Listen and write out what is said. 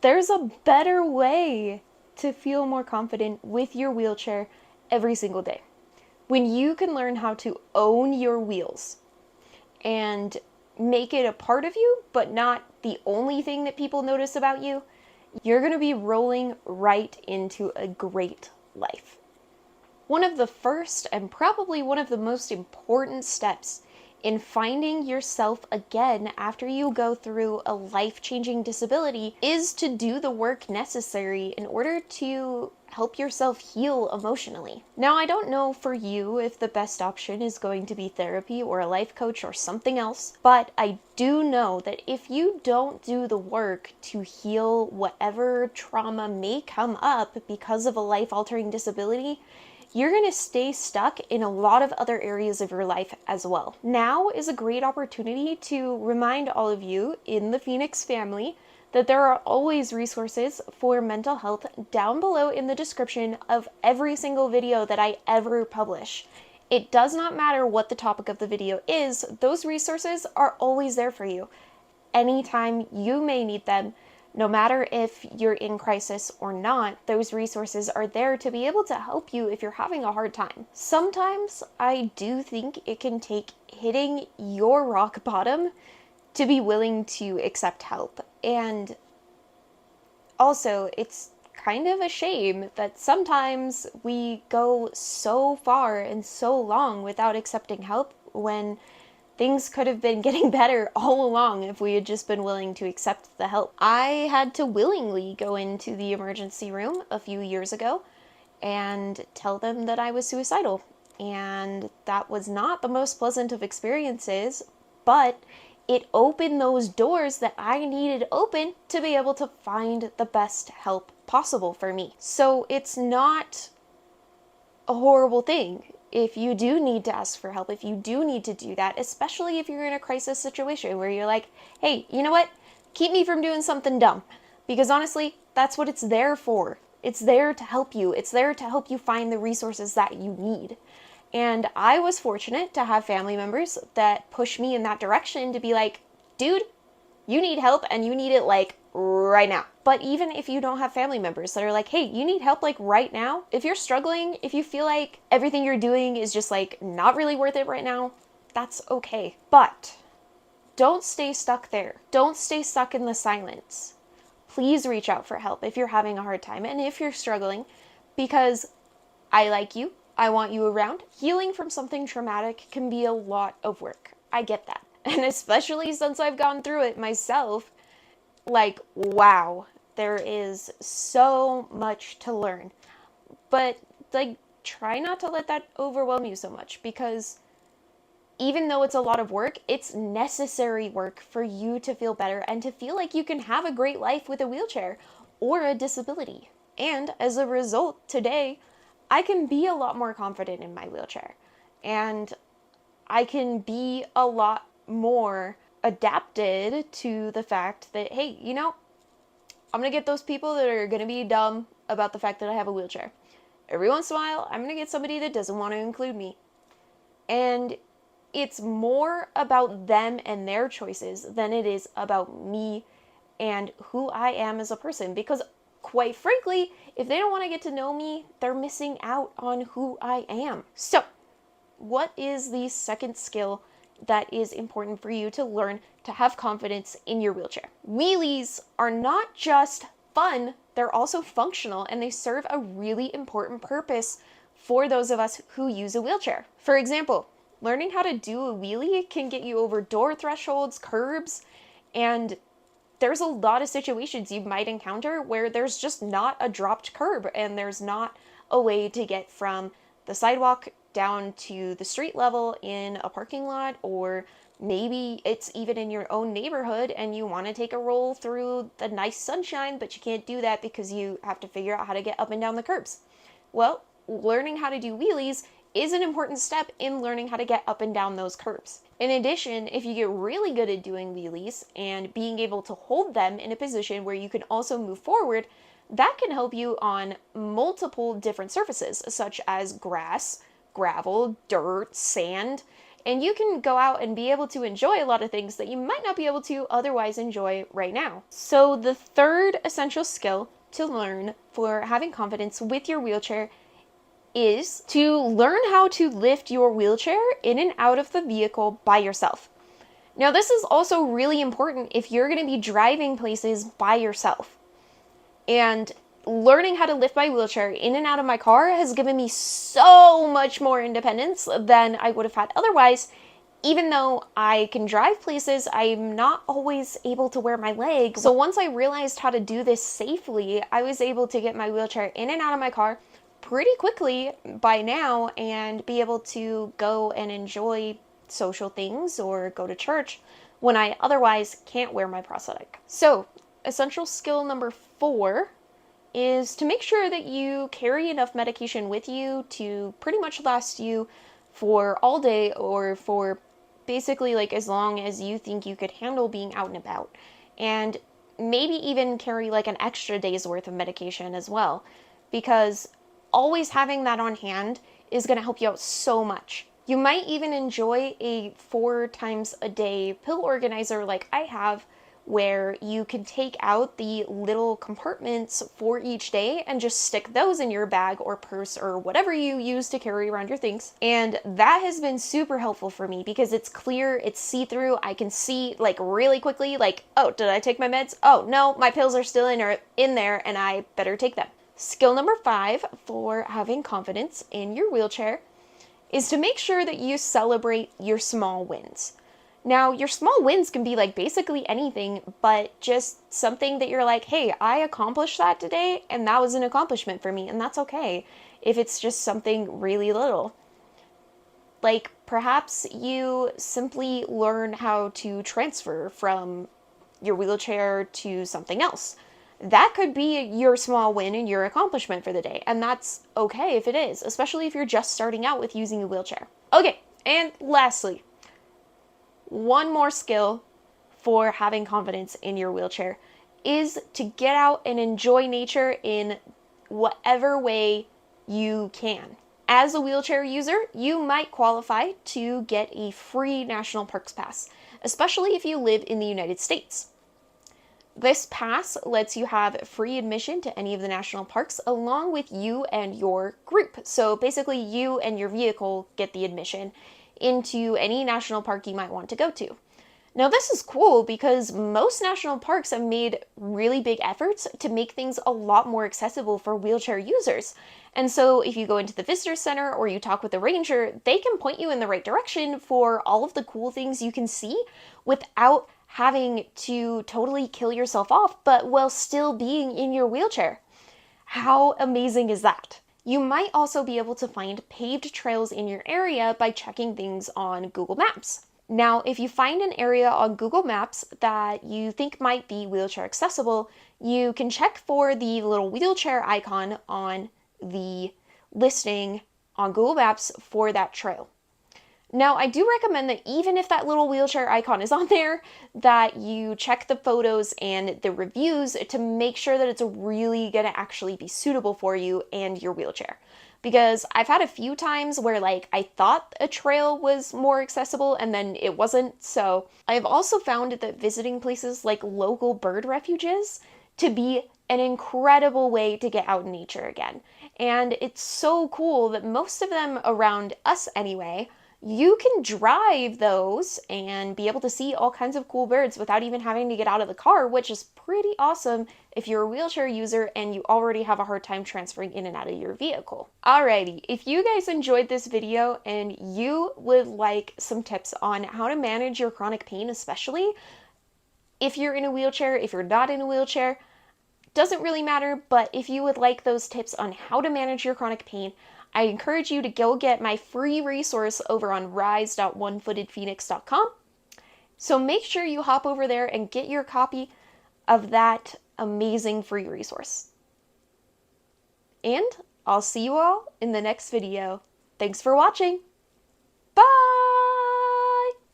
there's a better way to feel more confident with your wheelchair every single day. When you can learn how to own your wheels and make it a part of you, but not the only thing that people notice about you, you're going to be rolling right into a great life. One of the first and probably one of the most important steps in finding yourself again after you go through a life-changing disability is to do the work necessary in order to help yourself heal emotionally. Now, I don't know for you if the best option is going to be therapy or a life coach or something else, but I do know that if you don't do the work to heal whatever trauma may come up because of a life-altering disability, you're going to stay stuck in a lot of other areas of your life as well. Now is a great opportunity to remind all of you in the Phoenix family that there are always resources for mental health down below in the description of every single video that I ever publish. It does not matter what the topic of the video is, those resources are always there for you. Anytime you may need them, no matter if you're in crisis or not, those resources are there to be able to help you if you're having a hard time. Sometimes I do think it can take hitting your rock bottom to be willing to accept help. And also, it's kind of a shame that sometimes we go so far and so long without accepting help when things could have been getting better all along if we had just been willing to accept the help. I had to willingly go into the emergency room a few years ago and tell them that I was suicidal. And that was not the most pleasant of experiences, but it opened those doors that I needed open to be able to find the best help possible for me. So it's not a horrible thing if you do need to ask for help, if you do need to do that, especially if you're in a crisis situation where you're like, hey, you know what? Keep me from doing something dumb. Because honestly, that's what it's there for. It's there to help you. It's there to help you find the resources that you need. And I was fortunate to have family members that push me in that direction to be like, dude, you need help and you need it like right now. But even if you don't have family members that are like, hey, you need help like right now, if you're struggling, if you feel like everything you're doing is just like not really worth it right now, that's okay. But don't stay stuck there. Don't stay stuck in the silence. Please reach out for help if you're having a hard time and if you're struggling, because I like you. I want you around. Healing from something traumatic can be a lot of work. I get that. And especially since I've gone through it myself, like, wow, there is so much to learn. But, like, try not to let that overwhelm you so much, because even though it's a lot of work, it's necessary work for you to feel better and to feel like you can have a great life with a wheelchair or a disability. And as a result, today, I can be a lot more confident in my wheelchair. And I can be a lot more adapted to the fact that, hey, you know, I'm going to get those people that are going to be dumb about the fact that I have a wheelchair. Every once in a while, I'm going to get somebody that doesn't want to include me. And it's more about them and their choices than it is about me and who I am as a person. Because quite frankly, if they don't want to get to know me, they're missing out on who I am. So, what is the second skill that is important for you to learn to have confidence in your wheelchair? Wheelies are not just fun, they're also functional, and they serve a really important purpose for those of us who use a wheelchair. For example, learning how to do a wheelie can get you over door thresholds, curbs, and there's a lot of situations you might encounter where there's just not a dropped curb and there's not a way to get from the sidewalk down to the street level in a parking lot, or maybe it's even in your own neighborhood and you want to take a roll through the nice sunshine, but you can't do that because you have to figure out how to get up and down the curbs. Well, learning how to do wheelies is an important step in learning how to get up and down those curbs. In addition, if you get really good at doing wheelies and being able to hold them in a position where you can also move forward, that can help you on multiple different surfaces, such as grass, gravel, dirt, sand, and you can go out and be able to enjoy a lot of things that you might not be able to otherwise enjoy right now. So the third essential skill to learn for having confidence with your wheelchair is to learn how to lift your wheelchair in and out of the vehicle by yourself. Now, this is also really important if you're going to be driving places by yourself. And learning how to lift my wheelchair in and out of my car has given me so much more independence than I would have had otherwise. Even though I can drive places, I'm not always able to wear my leg. So once I realized how to do this safely, I was able to get my wheelchair in and out of my car pretty quickly by now and be able to go and enjoy social things or go to church when I otherwise can't wear my prosthetic. So, essential skill number 4 is to make sure that you carry enough medication with you to pretty much last you for all day or for basically like as long as you think you could handle being out and about. And maybe even carry like an extra day's worth of medication as well, because always having that on hand is going to help you out so much. You might even enjoy a 4 times a day pill organizer like I have, where you can take out the little compartments for each day and just stick those in your bag or purse or whatever you use to carry around your things. And that has been super helpful for me because it's clear, it's see-through, I can see like really quickly, like, oh, did I take my meds? Oh, no, my pills are still in there and I better take them. Skill number 5 for having confidence in your wheelchair is to make sure that you celebrate your small wins. Now, your small wins can be like basically anything, but just something that you're like, hey, I accomplished that today, and that was an accomplishment for me, and that's okay if it's just something really little. Like, perhaps you simply learn how to transfer from your wheelchair to something else. That could be your small win and your accomplishment for the day, and that's okay if it is, especially if you're just starting out with using a wheelchair. Okay, and lastly, one more skill for having confidence in your wheelchair is to get out and enjoy nature in whatever way you can. As a wheelchair user, you might qualify to get a free National Parks Pass, especially if you live in the United States. This pass lets you have free admission to any of the national parks along with you and your group. So basically you and your vehicle get the admission into any national park you might want to go to. Now this is cool because most national parks have made really big efforts to make things a lot more accessible for wheelchair users. And so if you go into the visitor center or you talk with the ranger, they can point you in the right direction for all of the cool things you can see without having to totally kill yourself off, but while still being in your wheelchair. How amazing is that? You might also be able to find paved trails in your area by checking things on Google Maps. Now, if you find an area on Google Maps that you think might be wheelchair accessible, you can check for the little wheelchair icon on the listing on Google Maps for that trail. Now, I do recommend that even if that little wheelchair icon is on there, that you check the photos and the reviews to make sure that it's really going to actually be suitable for you and your wheelchair. Because I've had a few times where like I thought a trail was more accessible and then it wasn't. So I've also found that visiting places like local bird refuges to be an incredible way to get out in nature again. And it's so cool that most of them around us anyway, you can drive those and be able to see all kinds of cool birds without even having to get out of the car, which is pretty awesome if you're a wheelchair user and you already have a hard time transferring in and out of your vehicle. Alrighty, if you guys enjoyed this video and you would like some tips on how to manage your chronic pain, especially if you're in a wheelchair, if you're not in a wheelchair, doesn't really matter, but if you would like those tips on how to manage your chronic pain, I encourage you to go get my free resource over on rise.onefootedphoenix.com. So make sure you hop over there and get your copy of that amazing free resource. And I'll see you all in the next video. Thanks for watching.